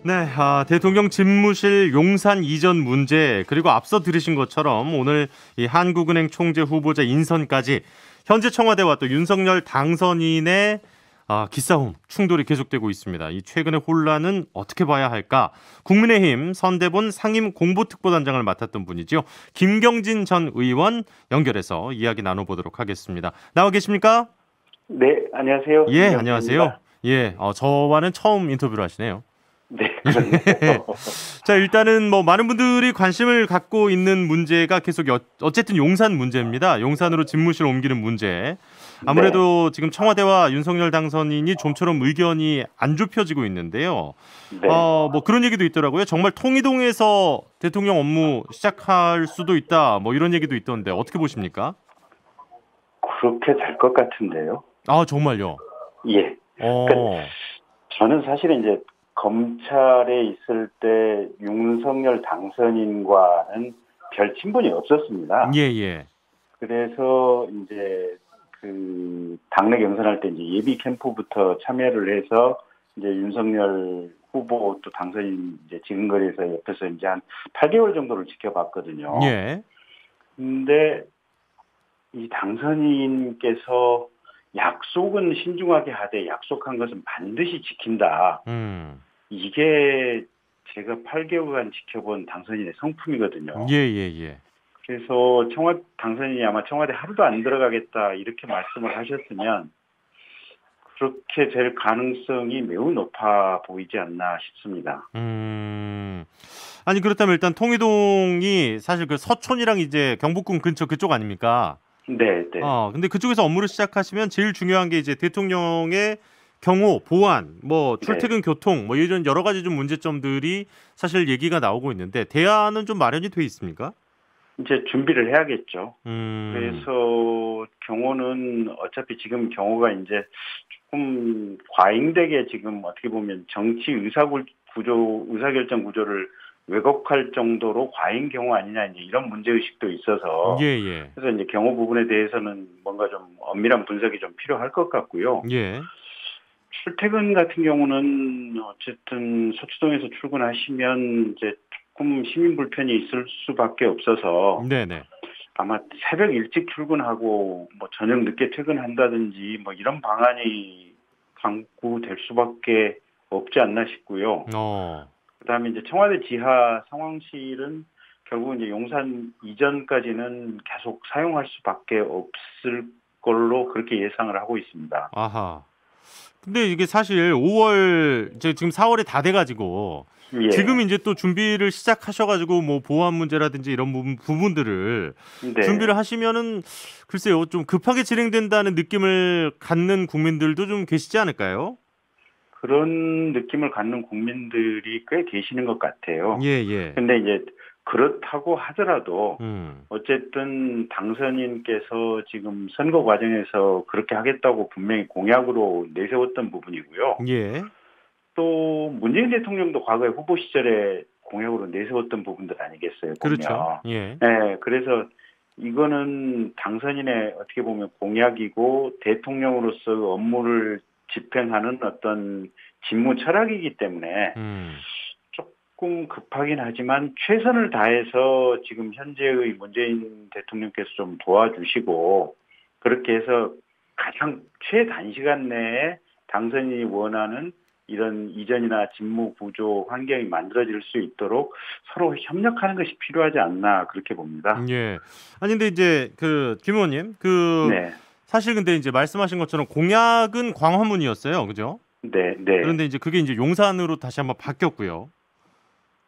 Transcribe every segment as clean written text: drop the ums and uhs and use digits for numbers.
네, 대통령 집무실 용산 이전 문제 그리고 앞서 들으신 것처럼 오늘 이 한국은행 총재 후보자 인선까지 현재 청와대와 또 윤석열 당선인의 기싸움, 충돌이 계속되고 있습니다. 이 최근의 혼란은 어떻게 봐야 할까? 국민의힘 선대본 상임 공보특보단장을 맡았던 분이죠. 김경진 전 의원 연결해서 이야기 나눠보도록 하겠습니다. 나와 계십니까? 네, 안녕하세요. 예, 안녕하세요. 김경진입니다. 예, 저와는 처음 인터뷰를 하시네요. 네, 예. 그렇네요. 자, 일단은 뭐 많은 분들이 관심을 갖고 있는 문제가 계속 어쨌든 용산 문제입니다. 용산으로 집무실 옮기는 문제. 네, 아무래도 지금 청와대와 윤석열 당선인이 좀처럼 의견이 안 좁혀지고 있는데요. 네. 뭐 그런 얘기도 있더라고요. 정말 통이동에서 대통령 업무 시작할 수도 있다. 뭐 이런 얘기도 있던데 어떻게 보십니까? 그렇게 될 것 같은데요. 정말요. 예. 그러니까 어, 저는 사실은 이제 검찰에 있을 때 윤석열 당선인과는 별 친분이 없었습니다. 예, 예. 그래서 이제 그 당내 경선할 때 이제 예비 캠프부터 참여를 해서 이제 윤석열 후보 또 당선인 이제 지근거리에서 옆에서 이제 한 8개월 정도를 지켜봤거든요. 예. 근데 이 당선인께서 약속은 신중하게 하되 약속한 것은 반드시 지킨다. 음. 이게 제가 8개월간 지켜본 당선인의 성품이거든요. 예, 예, 예. 그래서 당선인이 아마 청와대 하루도 안 들어가겠다 이렇게 말씀을 하셨으면 그렇게 될 가능성이 매우 높아 보이지 않나 싶습니다. 음. 아니 그렇다면 일단 통이동이 사실 그 서촌이랑 이제 경복궁 근처 그쪽 아닙니까? 네, 네, 근데 그쪽에서 업무를 시작하시면 제일 중요한 게 이제 대통령의 경호, 보안, 뭐 네. 출퇴근 교통, 뭐 이런 여러 가지 좀 문제점들이 사실 얘기가 나오고 있는데 대안은 좀 마련이 돼 있습니까? 이제 준비를 해야겠죠. 음. 그래서 경호는 어차피 지금 경호가 이제 조금 과잉되게 지금 어떻게 보면 정치 의사결정 구조를 왜곡할 정도로 과잉 경호 아니냐 이제 이런 문제의식도 예, 있어서 예. 그래서 이제 경호 부분에 대해서는 뭔가 좀 엄밀한 분석이 좀 필요할 것 같고요. 예. 출퇴근 같은 경우는 어쨌든 서초동에서 출근하시면 이제 조금 시민 불편이 있을 수밖에 없어서 네, 네. 아마 새벽 일찍 출근하고 뭐 저녁 늦게 퇴근한다든지 뭐 이런 방안이 강구될 수밖에 없지 않나 싶고요. 어. 그다음에 이제 청와대 지하 상황실은 결국 이제 용산 이전까지는 계속 사용할 수밖에 없을 걸로 그렇게 예상을 하고 있습니다. 아하. 근데 이게 사실 5월 이제 지금 4월에 다 돼가지고 지금 예. 이제 또 준비를 시작하셔가지고 뭐 보안 문제라든지 이런 부분들을 준비를 네. 하시면은 글쎄요 좀 급하게 진행된다는 느낌을 갖는 국민들도 좀 계시지 않을까요? 그런 느낌을 갖는 국민들이 꽤 계시는 것 같아요. 예, 예. 근데 이제 그렇다고 하더라도 음. 어쨌든 당선인께서 지금 선거 과정에서 그렇게 하겠다고 분명히 공약으로 내세웠던 부분이고요. 예. 또 문재인 대통령도 과거에 후보 시절에 공약으로 내세웠던 부분들 아니겠어요, 그렇죠. 보면. 예. 네, 그래서 이거는 당선인의 어떻게 보면 공약이고 대통령으로서 업무를 집행하는 어떤 직무 철학이기 때문에 음. 조금 급하긴 하지만 최선을 다해서 지금 현재의 문재인 대통령께서 좀 도와주시고 그렇게 해서 가장 최단시간 내에 당선인이 원하는 이런 이전이나 직무 구조 환경이 만들어질 수 있도록 서로 협력하는 것이 필요하지 않나 그렇게 봅니다. 예. 아니 근데 이제 김 의원님 네, 사실 근데 이제 말씀하신 것처럼 공약은 광화문이었어요, 그죠? 네, 네, 그런데 이제 그게 이제 용산으로 다시 한번 바뀌었고요.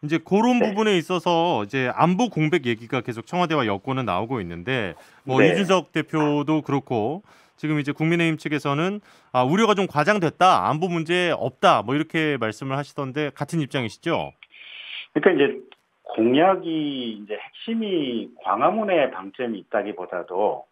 이제 그런 네, 부분에 있어서 이제 안보 공백 얘기가 계속 청와대와 여권은 나오고 있는데 뭐 네. 이준석 대표도 그렇고 지금 이제 국민의힘 측에서는 우려가 좀 과장됐다. 안보 문제 없다. 뭐 이렇게 말씀을 하시던데 같은 입장이시죠? 그러니까 이제 공약이 이제 핵심이 광화문에 방점이 있다기보다도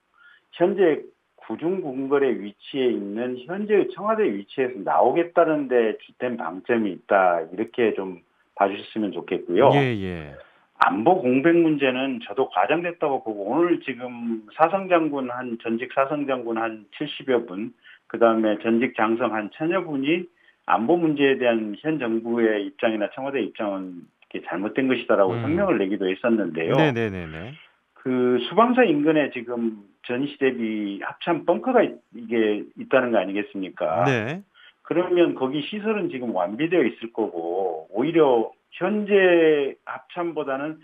현재 구중궁궐의 위치에 있는 현재의 청와대 위치에서 나오겠다는 데 주된 방점이 있다. 이렇게 좀 봐주셨으면 예, 좋겠고요. 예. 안보 공백 문제는 저도 과장됐다고 보고 오늘 지금 전직 사성장군 한 70여 분, 그다음에 전직 장성 한 1000여 분이 안보 문제에 대한 현 정부의 입장이나 청와대 입장은 이렇게 잘못된 것이다라고 성명을 내기도 했었는데요. 네네네네. 그 수방사 인근에 지금 전시 대비 합참 벙커가 이게 있다는 거 아니겠습니까? 네. 그러면 거기 시설은 지금 완비되어 있을 거고 오히려 현재 합참보다는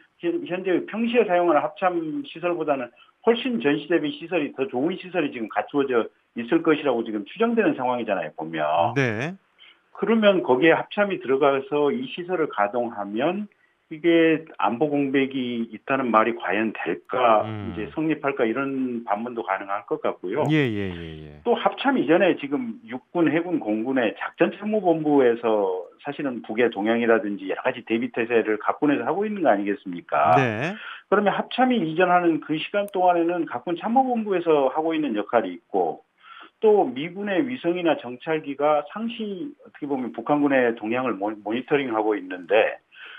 현재 평시에 사용하는 합참 시설보다는 훨씬 전시 대비 시설이 더 좋은 시설이 지금 갖추어져 있을 것이라고 지금 추정되는 상황이잖아요, 보면. 네. 그러면 거기에 합참이 들어가서 이 시설을 가동하면 이게 안보 공백이 있다는 말이 과연 될까, 이제 성립할까 이런 반문도 가능할 것 같고요. 예. 또 합참 이전에 지금 육군, 해군, 공군의 작전참모본부에서 사실은 북의 동향이라든지 여러 가지 대비태세를 각군에서 하고 있는 거 아니겠습니까? 네. 그러면 합참이 이전하는 그 시간 동안에는 각군 참모본부에서 하고 있는 역할이 있고 또 미군의 위성이나 정찰기가 상시 어떻게 보면 북한군의 동향을 모니터링하고 있는데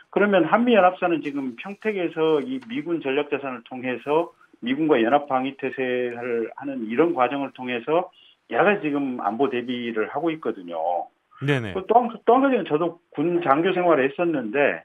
그러면 한미연합사는 지금 평택에서 이 미군 전략자산을 통해서 미군과 연합방위태세를 하는 이런 과정을 통해서 여러 가지 지금 안보 대비를 하고 있거든요. 네네. 또 한 가지는 저도 군 장교 생활을 했었는데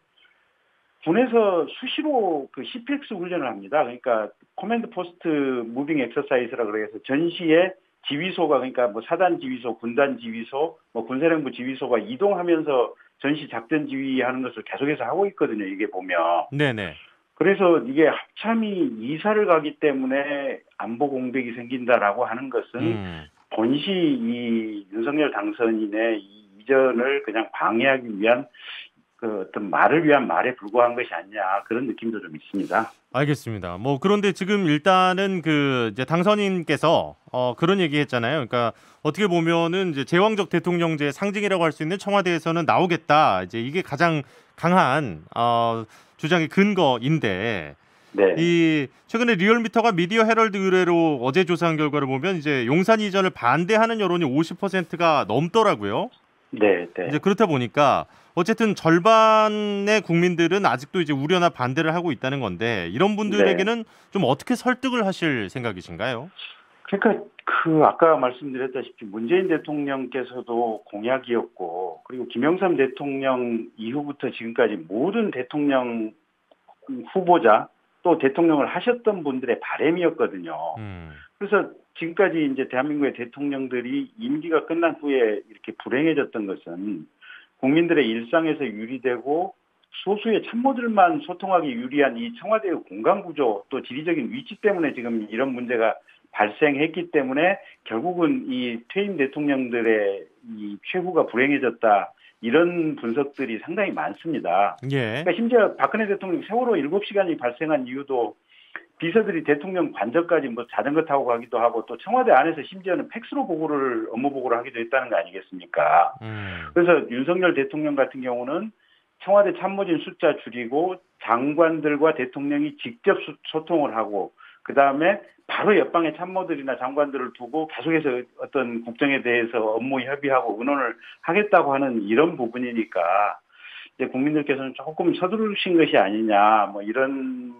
군에서 수시로 그 CPX 훈련을 합니다. 그러니까 코맨드 포스트 무빙 엑서사이즈라 그래서 전시에 지휘소가 그러니까 뭐 사단 지휘소, 군단 지휘소, 뭐 군사령부 지휘소가 이동하면서 전시 작전 지휘하는 것을 계속해서 하고 있거든요. 이게 보면. 네네. 그래서 이게 합참이 이사를 가기 때문에 안보 공백이 생긴다라고 하는 것은 본시 이 윤석열 당선인의 이 이전을 그냥 방해하기 위한 그 어떤 말을 위한 말에 불과한 것이 아니냐 그런 느낌도 좀 있습니다. 알겠습니다. 뭐 그런데 지금 일단은 그 이제 당선인께서 그런 얘기했잖아요. 그러니까 어떻게 보면은 이제 제왕적 대통령제의 상징이라고 할 수 있는 청와대에서는 나오겠다. 이제 이게 가장 강한 주장의 근거인데 네. 이 최근에 리얼미터가 미디어 헤럴드 의뢰로 어제 조사한 결과를 보면 이제 용산 이전을 반대하는 여론이 50%가 넘더라고요. 네. 이제 그렇다 보니까 어쨌든 절반의 국민들은 아직도 이제 우려나 반대를 하고 있다는 건데 이런 분들에게는 좀 어떻게 설득을 하실 생각이신가요? 그러니까 그 아까 말씀드렸다시피 문재인 대통령께서도 공약이었고 그리고 김영삼 대통령 이후부터 지금까지 모든 대통령 후보자 또 대통령을 하셨던 분들의 바람이었거든요. 그래서 지금까지 이제 대한민국의 대통령들이 임기가 끝난 후에 이렇게 불행해졌던 것은 국민들의 일상에서 유리되고 소수의 참모들만 소통하기 유리한 이 청와대의 공간구조 또 지리적인 위치 때문에 지금 이런 문제가 발생했기 때문에 결국은 이 퇴임 대통령들의 이 최후가 불행해졌다. 이런 분석들이 상당히 많습니다. 예. 그러니까 심지어 박근혜 대통령 세월호 7시간이 발생한 이유도 비서들이 대통령 관저까지 뭐 자전거 타고 가기도 하고 또 청와대 안에서 심지어는 팩스로 업무 보고를 하기도 했다는 거 아니겠습니까? 그래서 윤석열 대통령 같은 경우는 청와대 참모진 숫자 줄이고 장관들과 대통령이 직접 소통을 하고 그다음에 바로 옆방의 참모들이나 장관들을 두고 계속해서 어떤 국정에 대해서 업무 협의하고 의논을 하겠다고 하는 이런 부분이니까 이제 국민들께서는 조금 서두르신 것이 아니냐 뭐 이런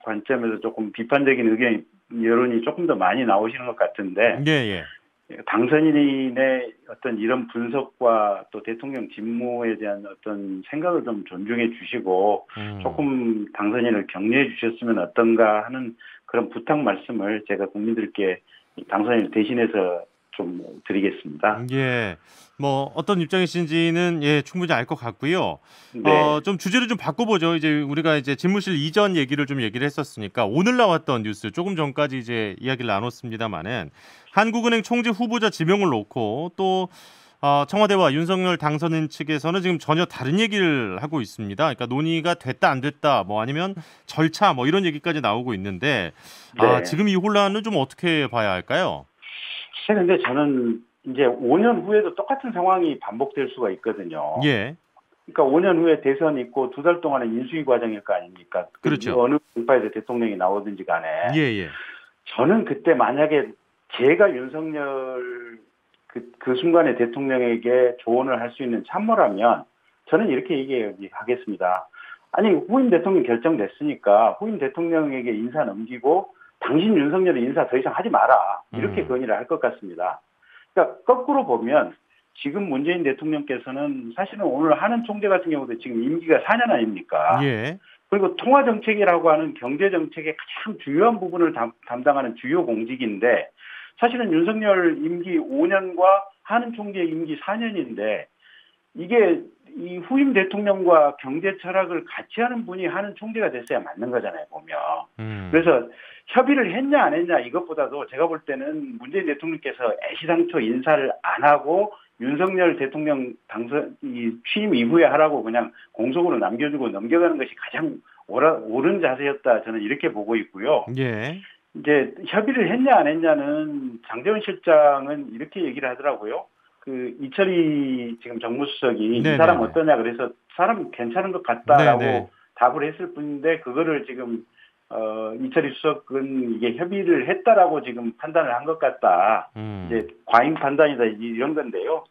관점에서 조금 비판적인 의견 여론이 조금 더 많이 나오시는 것 같은데 예. 당선인의 어떤 이런 분석과 또 대통령 직무에 대한 어떤 생각을 좀 존중해 주시고 조금 당선인을 격려해 주셨으면 어떤가 하는 그런 부탁 말씀을 제가 국민들께 당선인을 대신해서 좀 드리겠습니다. 예. 뭐 어떤 입장이신지는 충분히 알 것 같고요. 네. 좀 주제를 좀 바꿔보죠. 이제 우리가 이제 집무실 이전 얘기를 했었으니까 오늘 나왔던 뉴스 조금 전까지 이제 이야기를 나눴습니다만은 한국은행 총재 후보자 지명을 놓고 또 청와대와 윤석열 당선인 측에서는 지금 전혀 다른 얘기를 하고 있습니다. 그러니까 논의가 됐다 안 됐다 뭐 아니면 절차 뭐 이런 얘기까지 나오고 있는데 지금 이 혼란은 좀 어떻게 봐야 할까요? 근데 저는 이제 5년 후에도 똑같은 상황이 반복될 수가 있거든요. 예. 그러니까 5년 후에 대선이 있고 2달 동안은 인수위 과정일 거 아닙니까? 그렇죠. 어느 정파에서 대통령이 나오든지 간에. 예. 저는 그때 만약에 제가 윤석열 그 순간에 대통령에게 조언을 할 수 있는 참모라면 저는 이렇게 얘기하겠습니다. 아니 후임 대통령 결정됐으니까 후임 대통령에게 인사 넘기고 당신 윤석열의 인사 더 이상 하지 마라. 이렇게 건의를 할 것 같습니다. 그러니까 거꾸로 보면 지금 문재인 대통령께서는 사실은 오늘 하는 총재 같은 경우도 지금 임기가 4년 아닙니까? 예. 그리고 통화정책이라고 하는 경제정책의 가장 중요한 부분을 담당하는 주요 공직인데 사실은 윤석열 임기 5년과 하는 총재 임기 4년인데 이게 이 후임 대통령과 경제 철학을 같이 하는 분이 하는 총재가 됐어야 맞는 거잖아요, 보면. 그래서 협의를 했냐 안 했냐 이것보다도 제가 볼 때는 문재인 대통령께서 애시당초 인사를 안 하고 윤석열 대통령 취임 이후에 하라고 그냥 공석으로 남겨주고 넘겨가는 것이 가장 옳은 자세였다. 저는 이렇게 보고 있고요. 예. 이제 협의를 했냐 안 했냐는 장제원 실장은 이렇게 얘기를 하더라고요. 그 이철희 지금 정무수석이 네네네. 이 사람 어떠냐 그래서 사람 괜찮은 것 같다라고 네네. 답을 했을 뿐인데 그거를 지금 이철희 수석은 이게 협의를 했다라고 지금 판단을 한 것 같다. 이제 과잉 판단이다 이런 건데요.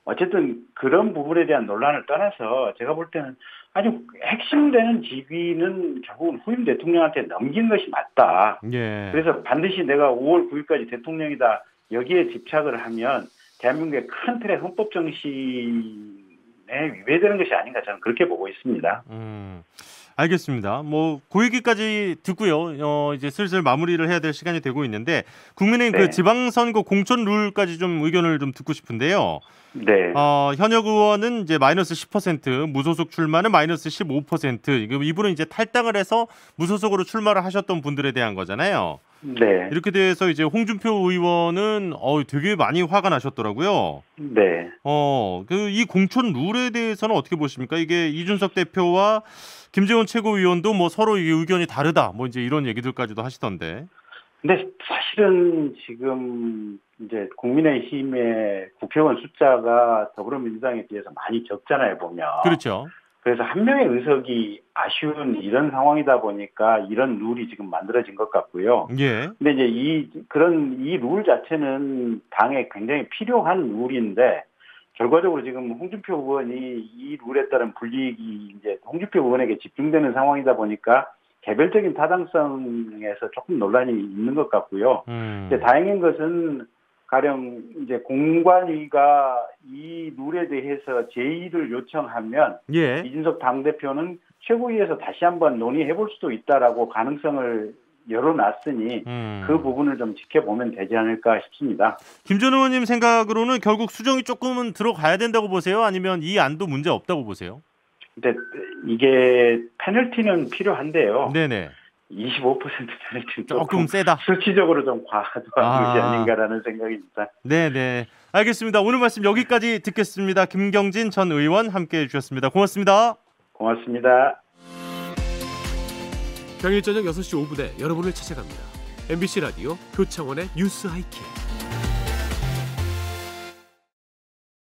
어쨌든 그런 부분에 대한 논란을 떠나서 제가 볼 때는 아주 핵심되는 직위는 결국은 후임 대통령한테 넘긴 것이 맞다. 예. 그래서 반드시 내가 5월 9일까지 대통령이다 여기에 집착을 하면 대한민국의 큰 틀의 헌법 정신에 위배되는 것이 아닌가 저는 그렇게 보고 있습니다. 알겠습니다. 뭐 그 얘기까지 듣고요. 이제 슬슬 마무리를 해야 될 시간이 되고 있는데 국민의힘 네. 그 지방선거 공천 룰까지 좀 의견을 좀 듣고 싶은데요. 네. 현역 의원은 이제 마이너스 10%, 무소속 출마는 마이너스 15%. 이분은 이제 탈당을 해서 무소속으로 출마를 하셨던 분들에 대한 거잖아요. 네. 이렇게 돼서 이제 홍준표 의원은 되게 많이 화가 나셨더라고요. 네. 이 공천 룰에 대해서는 어떻게 보십니까? 이게 이준석 대표와 김재원 최고위원도 뭐 서로 이게 의견이 다르다. 뭐 이제 이런 얘기들까지도 하시던데. 근데 사실은 지금 이제 국민의힘의 국회의원 숫자가 더불어민주당에 비해서 많이 적잖아요, 보면. 그렇죠. 그래서 한 명의 의석이 아쉬운 이런 상황이다 보니까 이런 룰이 지금 만들어진 것 같고요. 예. 근데 이제 이 룰 자체는 당에 굉장히 필요한 룰인데 결과적으로 지금 홍준표 의원이 이 룰에 따른 불이익이 이제 홍준표 의원에게 집중되는 상황이다 보니까 개별적인 타당성에서 조금 논란이 있는 것 같고요. 근데 다행인 것은 가령 이제 공관위가 이 룰에 대해서 제의를 요청하면 예. 이준석 당대표는 최고위에서 다시 한번 논의해볼 수도 있다라고 가능성을 열어놨으니 그 부분을 좀 지켜보면 되지 않을까 싶습니다. 김 전 의원님 생각으로는 결국 수정이 조금은 들어가야 된다고 보세요? 아니면 이 안도 문제 없다고 보세요? 근데 이게 페널티는 필요한데요. 네네. 25% 페널티는 조금 세다. 수치적으로 좀 과도한 것이 아닌가라는 생각입니다. 네네. 알겠습니다. 오늘 말씀 여기까지 듣겠습니다. 김경진 전 의원 함께해 주셨습니다. 고맙습니다. 고맙습니다. 평일 저녁 6시 5분에 여러분을 찾아갑니다. MBC 라디오 표창원의 뉴스 하이킥.